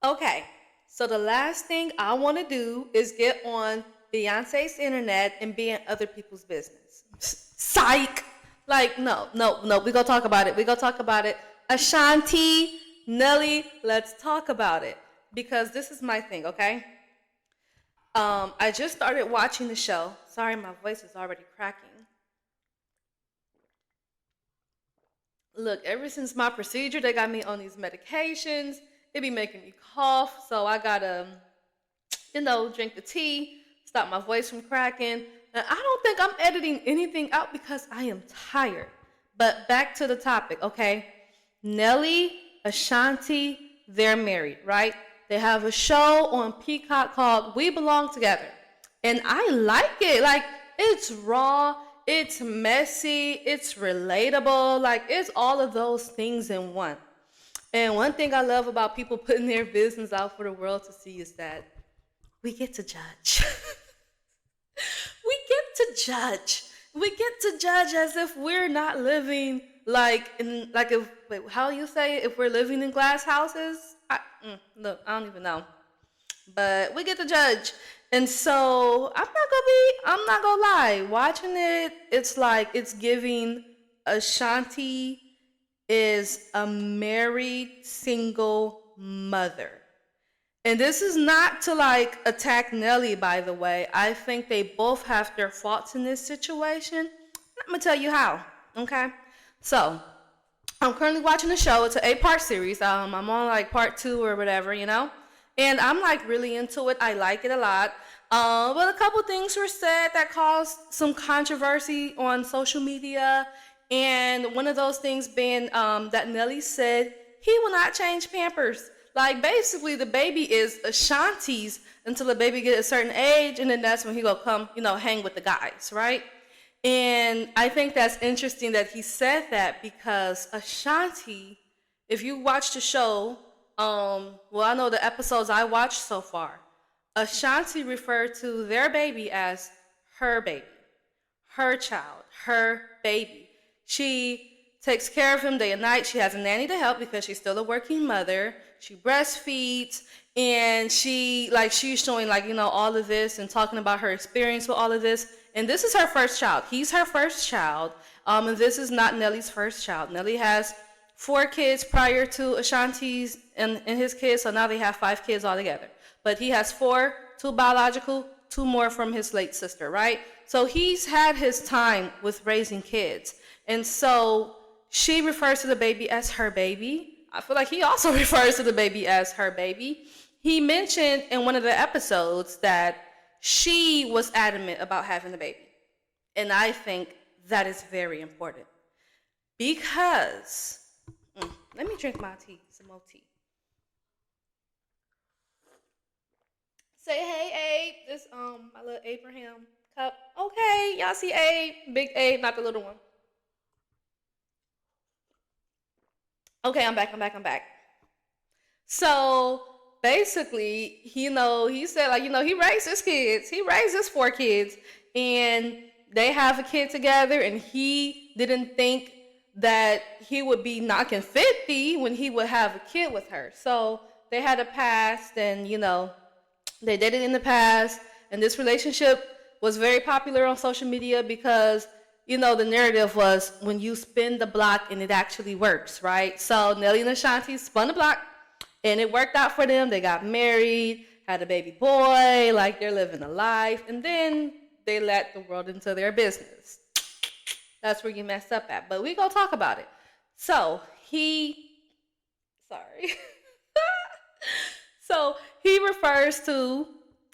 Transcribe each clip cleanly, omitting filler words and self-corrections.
Okay, so the last thing I want to do is get on Beyonce's internet and be in other people's business. Psych! Like, no, no, no. We gonna talk about it. We gonna talk about it. Ashanti, Nelly, let's talk about it because this is my thing. Okay. I just started watching the show. Sorry, my voice is already cracking. Look, ever since my procedure, they got me on these medications. It be making me cough, so I gotta, drink the tea, stop my voice from cracking. And I don't think I'm editing anything out because I am tired. But back to the topic, okay? Nelly, Ashanti, they're married, right? They have a show on Peacock called We Belong Together. And I like it. Like, it's raw, it's messy, it's relatable. Like, it's all of those things in one. And one thing I love about people putting their business out for the world to see is that we get to judge. We get to judge. We get to judge as if we're not living like if wait, how you say it? If we're living in glass houses. Look, I don't even know, but we get to judge. And so I'm not gonna lie. Watching it, it's like it's giving Ashanti is a married single mother. And this is not to like attack Nelly, by the way. I think they both have their faults in this situation. I'm gonna tell you how. Okay, so I'm currently watching the show. It's an 8-part series. I'm on like part two or whatever, and I'm like really into it. I like it a lot. But a couple things were said that caused some controversy on social media, and one of those things being that Nelly said he will not change Pampers. Like basically, the baby is Ashanti's until the baby get a certain age, and then that's when he go come, hang with the guys, right? And I think that's interesting that he said that because Ashanti, if you watch the show, well, I know the episodes I watched so far, Ashanti referred to their baby, her child, her baby. She takes care of him day and night. She has a nanny to help because she's still a working mother. She breastfeeds and she's showing all of this and talking about her experience with all of this. And this is her first child. He's her first child. And this is not Nelly's first child. Nelly has 4 kids prior to Ashanti's and his kids, so now they have 5 kids altogether. But he has 4, 2 biological, 2 more from his late sister, right? So he's had his time with raising kids. And so she refers to the baby as her baby. I feel like he also refers to the baby as her baby. He mentioned in one of the episodes that she was adamant about having the baby. And I think that is very important because, let me drink my tea, some more tea. Say hey, Abe. This my little Abraham cup. Okay, y'all see Abe, big Abe, not the little one. Okay, I'm back. So basically, he said he raised his kids. He raised his 4 kids, and they have a kid together. And he didn't think that he would be knocking 50 when he would have a kid with her. So they had a past, and they did it in the past. And this relationship was very popular on social media because the narrative was when you spin the block and it actually works, right? So Nelly and Ashanti spun the block and it worked out for them. They got married, had a baby boy, like they're living a life, and then they let the world into their business. That's where you messed up at. But we gonna talk about it. So sorry. So he refers to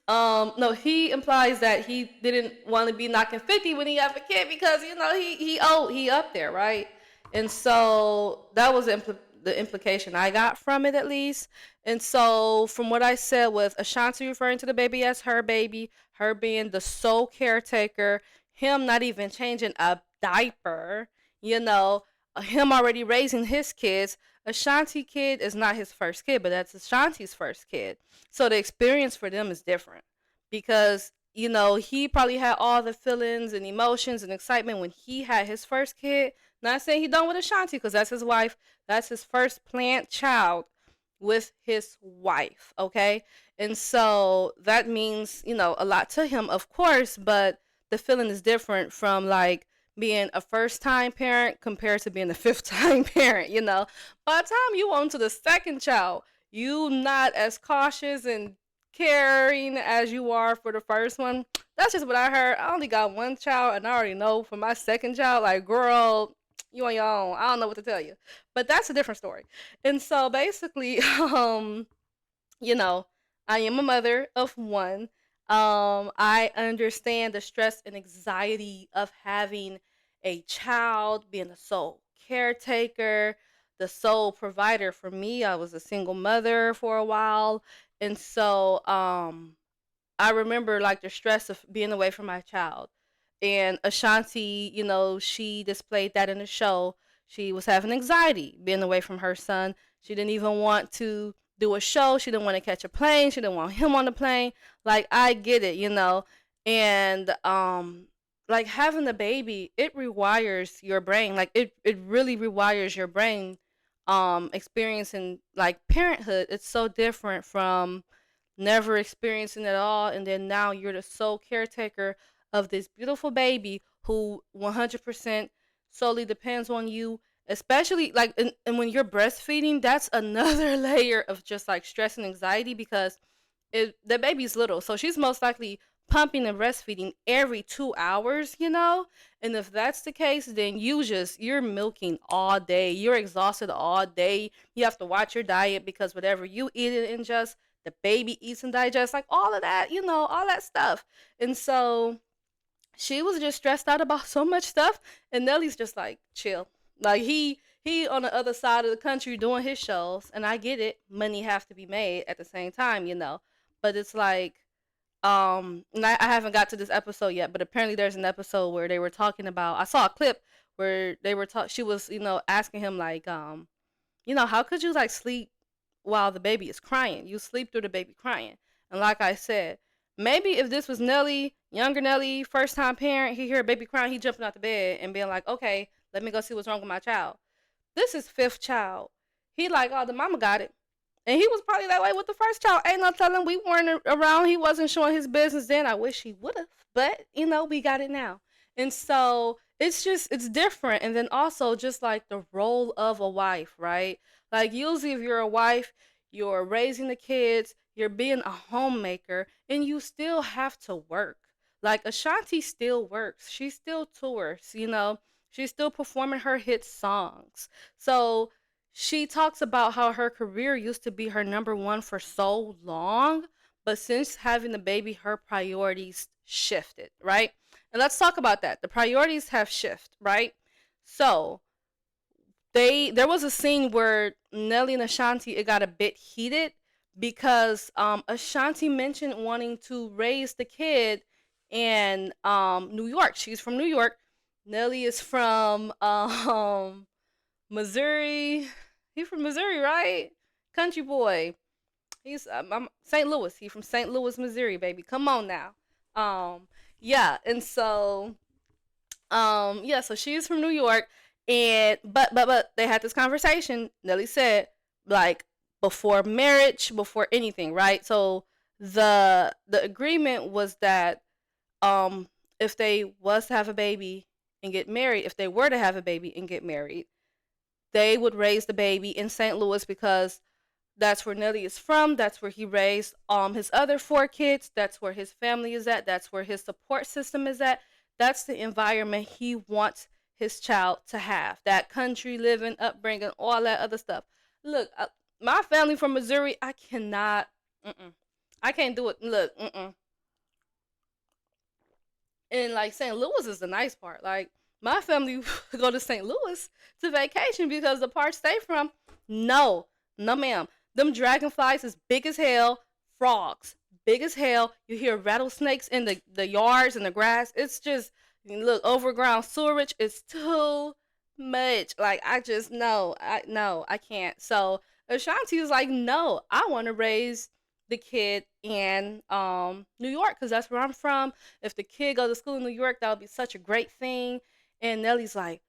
no, he implies that he didn't want to be knocking 50 when he have a kid because he up there, right? And so that was the implication I got from it, at least. And so from what I said, with Ashanti referring to the baby as her baby, her being the sole caretaker, him not even changing a diaper, him already raising his kids. Ashanti kid is not his first kid, but that's Ashanti's first kid. So the experience for them is different because, he probably had all the feelings and emotions and excitement when he had his first kid. Not saying he done with Ashanti because that's his wife, that's his first plant child. with his wife, okay? And so that means, a lot to him, of course, but the feeling is different from like being a first time parent compared to being a fifth time parent, By the time you on to the second child, you not as cautious and caring as you are for the first one. That's just what I heard. I only got one child and I already know for my second child, like, girl, you on your own. I don't know what to tell you. But that's a different story. And so basically, you know, I am a mother of one. I understand the stress and anxiety of having a child, being the sole caretaker, the sole provider. For me, I was a single mother for a while. And so I remember like the stress of being away from my child. And Ashanti, she displayed that in the show. She was having anxiety being away from her son. She didn't even want to do a show. She didn't want to catch a plane. She didn't want him on the plane. Like, I get it. And like having a baby, it rewires your brain. Like, it really rewires your brain. Experiencing like parenthood, it's so different from never experiencing it all, and then now you're the sole caretaker of this beautiful baby who 100% solely depends on you, especially like, and when you're breastfeeding, that's another layer of just like stress and anxiety, because the baby's little, so she's most likely pumping and breastfeeding every 2 hours, and if that's the case, then you're milking all day, you're exhausted all day, you have to watch your diet because whatever you eat and ingest, the baby eats and digests, like all of that, all that stuff. And so she was just stressed out about so much stuff, and Nelly's just like chill. Like, he on the other side of the country doing his shows, and I get it, money have to be made at the same time. But it's like, and I haven't got to this episode yet, but apparently there's an episode where they were talking about, I saw a clip where she was, asking him like, how could you like sleep while the baby is crying? You sleep through the baby crying. And like I said, maybe if this was Nelly, younger Nelly, first time parent, he hear a baby crying, he jumping out the bed and being like, okay, let me go see what's wrong with my child. This is fifth child. He like, oh, the mama got it. And he was probably that way with the first child. Ain't no telling, we weren't around. He wasn't showing his business then. I wish he would have. But, we got it now. And so it's different. And then also just like the role of a wife, right? Like, usually if you're a wife, you're raising the kids, you're being a homemaker, and you still have to work. Like, Ashanti still works. She still tours. She's still performing her hit songs. So she talks about how her career used to be her number one for so long, but since having the baby, her priorities shifted, right? And let's talk about that. The priorities have shifted, right? So there was a scene where Nelly and Ashanti, it got a bit heated because Ashanti mentioned wanting to raise the kid in New York. She's from New York. Nelly is from Missouri. He from Missouri, right? Country boy. He's I'm St. Louis. He from St. Louis, Missouri, baby. Come on now. Yeah, and so yeah, so she's from New York, and but they had this conversation. Nelly said, like, before marriage, before anything, right? So the agreement was that if they was to have a baby and get married, if they were to have a baby and get married, they would raise the baby in St. Louis because that's where Nelly is from. That's where he raised his other four kids. That's where his family is at. That's where his support system is at. That's the environment he wants his child to have. That country living, upbringing, all that other stuff. Look, my family from Missouri, I cannot. I can't do it. Look, and like St. Louis is the nice part. Like, my family go to St. Louis to vacation because the parts they from, no, no ma'am. Them dragonflies is big as hell. Frogs, big as hell. You hear rattlesnakes in the yards and the grass. It's just, look, overground sewerage is too much. Like, I just no, I can't. So Ashanti was like, no, I want to raise the kid in New York because that's where I'm from. If the kid go to school in New York, that would be such a great thing. And Nelly's like,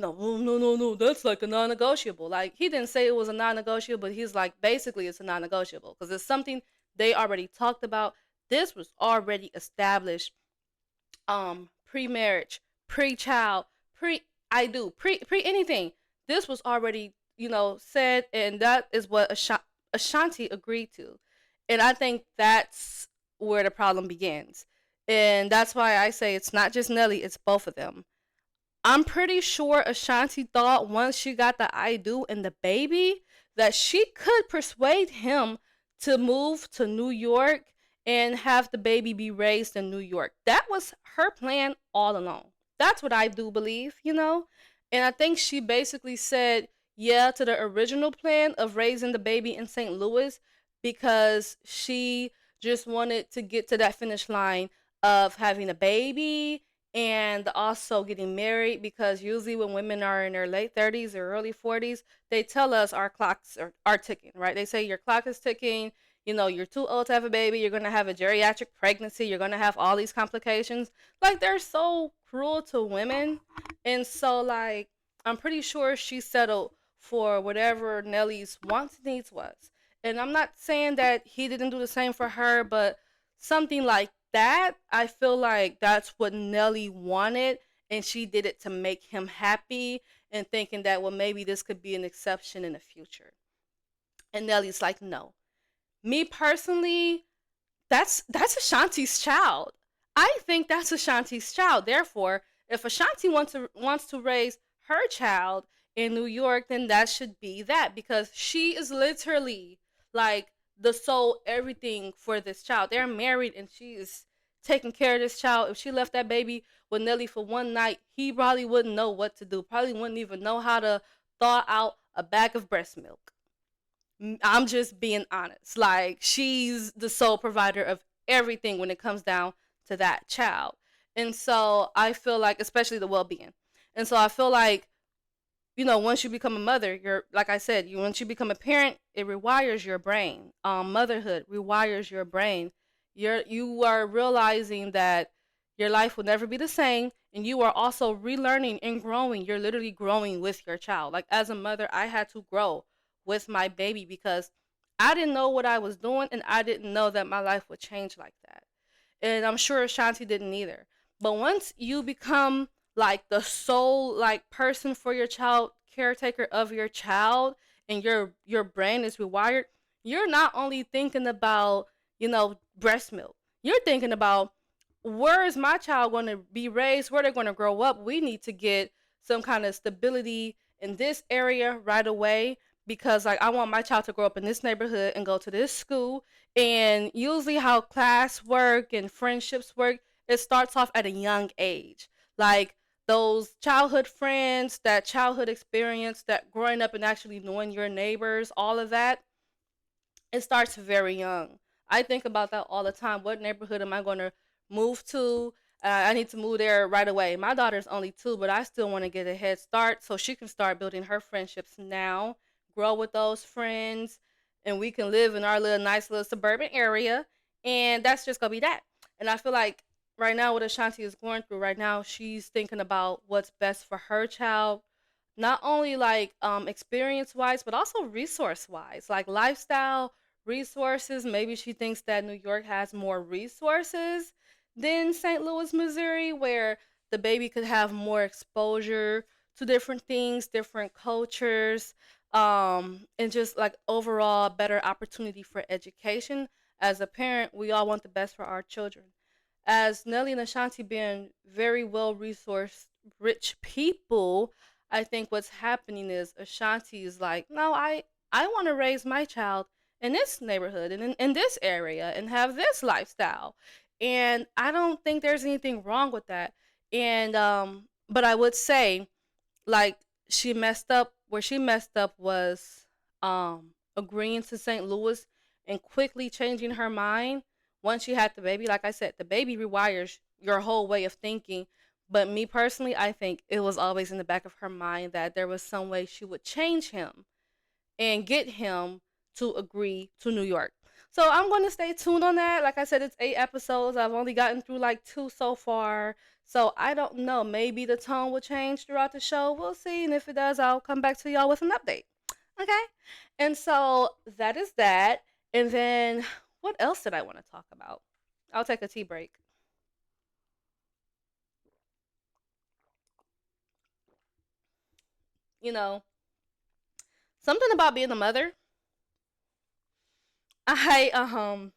oh, no, no, no, that's like a non-negotiable. Like he didn't say it was a non-negotiable, but he's like basically it's a non-negotiable because it's something they already talked about. This was already established, pre-marriage, pre-child, pre-I do, pre anything. This was already said, and that is what Ashanti agreed to, and I think that's where the problem begins, and that's why I say it's not just Nelly, it's both of them. I'm pretty sure Ashanti thought once she got the I do and the baby that she could persuade him to move to New York and have the baby be raised in New York. That was her plan all along. That's what I do believe. And I think she basically said yeah to the original plan of raising the baby in St. Louis because she just wanted to get to that finish line of having a baby and also getting married because usually when women are in their late 30s or early 40s, they tell us our clocks are ticking, right? They say your clock is ticking, you're too old to have a baby, you're going to have a geriatric pregnancy, you're going to have all these complications. Like they're so cruel to women. And so like I'm pretty sure she settled for whatever Nelly's wants and needs was. And I'm not saying that he didn't do the same for her, but something like that, I feel like that's what Nelly wanted, and she did it to make him happy and thinking that, well, maybe this could be an exception in the future. And Nelly's like, no. Me personally, that's Ashanti's child. I think that's Ashanti's child. Therefore, if Ashanti wants to raise her child in New York, then that should be that because she is literally like the sole everything for this child. They're married and she is taking care of this child. If she left that baby with Nelly for one night, he probably wouldn't know what to do. Probably wouldn't even know how to thaw out a bag of breast milk. I'm just being honest. Like she's the sole provider of everything when it comes down to that child. And so I feel like especially the well-being. And so I feel like once you become a mother, you're like I said, once you become a parent, it rewires your brain. Motherhood rewires your brain. You are realizing that your life will never be the same, and you are also relearning and growing. You're literally growing with your child. Like as a mother, I had to grow with my baby because I didn't know what I was doing, and I didn't know that my life would change like that. And I'm sure Ashanti didn't either. But once you become like the sole like person for your child, caretaker of your child, and your brain is rewired, you're not only thinking about breast milk. You're thinking about where is my child going to be raised, where they're going to grow up. We need to get some kind of stability in this area right away because like I want my child to grow up in this neighborhood and go to this school. And usually how class work and friendships work, it starts off at a young age. Like those childhood friends, that childhood experience, that growing up and actually knowing your neighbors, all of that, it starts very young. I think about that all the time. What neighborhood am I going to move to? I need to move there right away. My daughter's only 2, but I still want to get a head start so she can start building her friendships now, grow with those friends, and we can live in our little nice little suburban area. And that's just going to be that. And I feel like right now, what Ashanti is going through right now, she's thinking about what's best for her child, not only like experience wise but also resource wise, like lifestyle resources. Maybe she thinks that New York has more resources than St. Louis, Missouri, where the baby could have more exposure to different things, different cultures, and just like overall better opportunity for education. As a parent, we all want the best for our children. As Nelly and Ashanti being very well resourced, rich people, I think what's happening is Ashanti is like, no, I want to raise my child in this neighborhood and in this area and have this lifestyle. And I don't think there's anything wrong with that. And but I would say like she messed up where she messed up was agreeing to St. Louis and quickly changing her mind once she had the baby. Like I said, the baby rewires your whole way of thinking. But me personally, I think it was always in the back of her mind that there was some way she would change him and get him to agree to New York. So I'm going to stay tuned on that. Like I said, it's 8 episodes. I've only gotten through like two so far. So I don't know. Maybe the tone will change throughout the show. We'll see. And if it does, I'll come back to y'all with an update. Okay. And so that is that. And then what else did I want to talk about? I'll take a tea break. You know, something about being a mother. I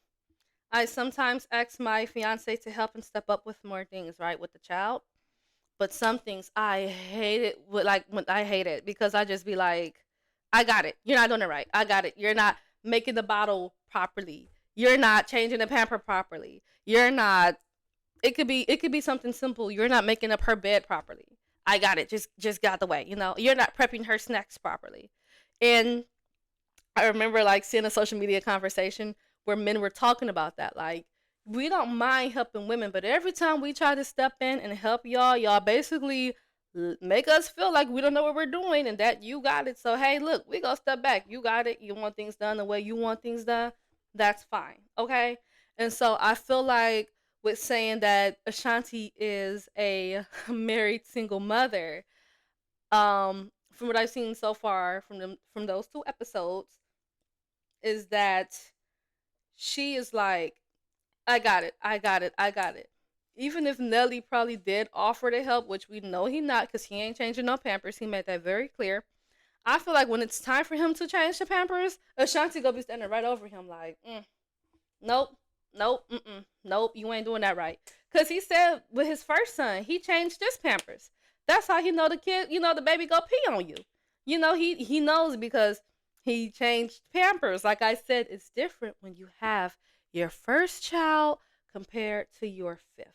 I sometimes ask my fiance to help and step up with more things, right, with the child. But some things I hate it with, like when I hate it because I just be like, I got it. You're not doing it right. I got it. You're not making the bottle properly. You're not changing the pamper properly. You're not. It could be something simple. You're not making up her bed properly. I got it. Just got the way. You're not prepping her snacks properly. And I remember like seeing a social media conversation where men were talking about that. Like, we don't mind helping women, but every time we try to step in and help y'all basically make us feel like we don't know what we're doing and that you got it. So hey, look, we gonna step back. You got it. You want things done the way you want things done. That's fine. Okay. And so I feel like with saying that Ashanti is a married single mother, from what I've seen so far from those 2 episodes, is that she is like, I got it, I got it, I got it. Even if Nelly probably did offer to help, which we know he not, because he ain't changing no Pampers. He made that very clear. I feel like when it's time for him to change the Pampers, Ashanti gonna be standing right over him like, nope, nope, nope, you ain't doing that right. Cause he said with his first son, he changed his Pampers. That's how he know the kid, the baby go pee on you. He knows because he changed Pampers. Like I said, it's different when you have your first child compared to your fifth.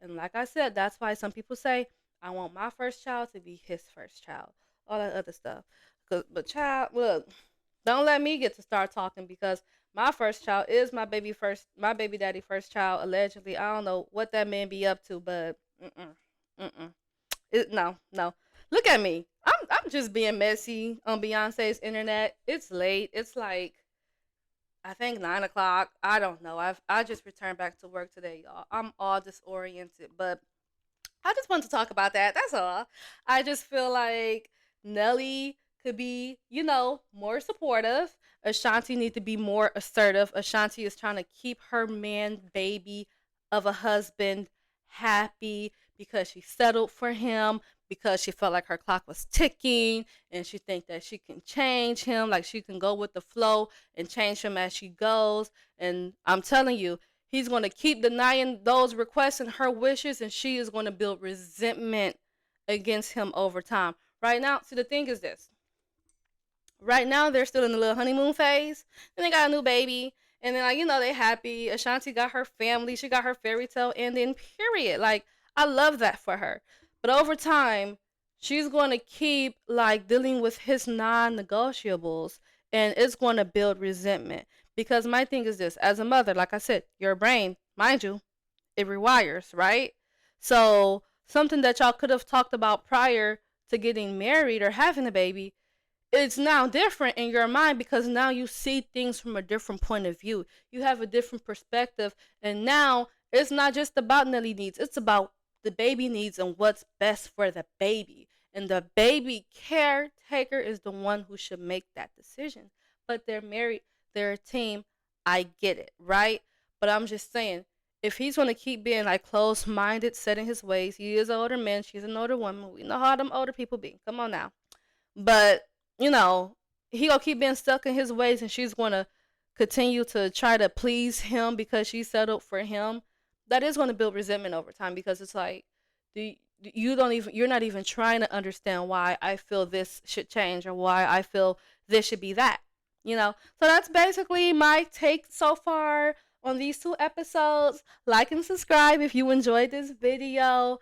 And like I said, that's why some people say, I want my first child to be his first child. All that other stuff. But child, look, don't let me get to start talking because my first child is my baby daddy first child allegedly. I don't know what that man be up to, but mm. No, no. Look at me. I'm just being messy on Beyonce's internet. It's late. It's like I think 9 o'clock. I don't know. I just returned back to work today, y'all. I'm all disoriented, but I just want to talk about that. That's all. I just feel like Nelly could be, more supportive. Ashanti need to be more assertive. Ashanti is trying to keep her man baby of a husband happy because she settled for him because she felt like her clock was ticking and she think that she can change him, like she can go with the flow and change him as she goes. And I'm telling you, he's going to keep denying those requests and her wishes, and she is going to build resentment against him over time. Right now, see, the thing is this. Right now, they're still in the little honeymoon phase. Then they got a new baby. And then, like, they happy. Ashanti got her family. She got her fairy tale ending, period. Like, I love that for her. But over time, she's going to keep, like, dealing with his non negotiables. And it's going to build resentment. Because my thing is this, as a mother, like I said, your brain, mind you, it rewires, right? So something that y'all could have talked about prior to getting married or having a baby, it's now different in your mind because now you see things from a different point of view. You have a different perspective. And now it's not just about Nelly needs, it's about the baby needs and what's best for the baby. And the baby caretaker is the one who should make that decision. But they're married, they're a team. I get it, right? But I'm just saying, if he's going to keep being like closed minded, set in his ways, he is an older man, she's an older woman. We know how them older people be. Come on now. But you know, he gonna keep being stuck in his ways, and she's gonna continue to try to please him because she settled for him. That is gonna build resentment over time because it's like, do you don't even you're not even trying to understand why I feel this should change or why I feel this should be that. So that's basically my take so far on these 2 episodes. Like and subscribe if you enjoyed this video.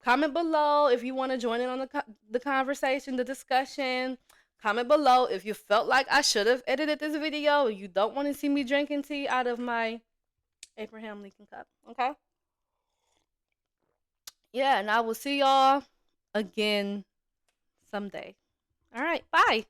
Comment below if you want to join in on the conversation, the discussion. Comment below if you felt like I should have edited this video. You don't want to see me drinking tea out of my Abraham Lincoln cup. Okay? Yeah, and I will see y'all again someday. All right, bye.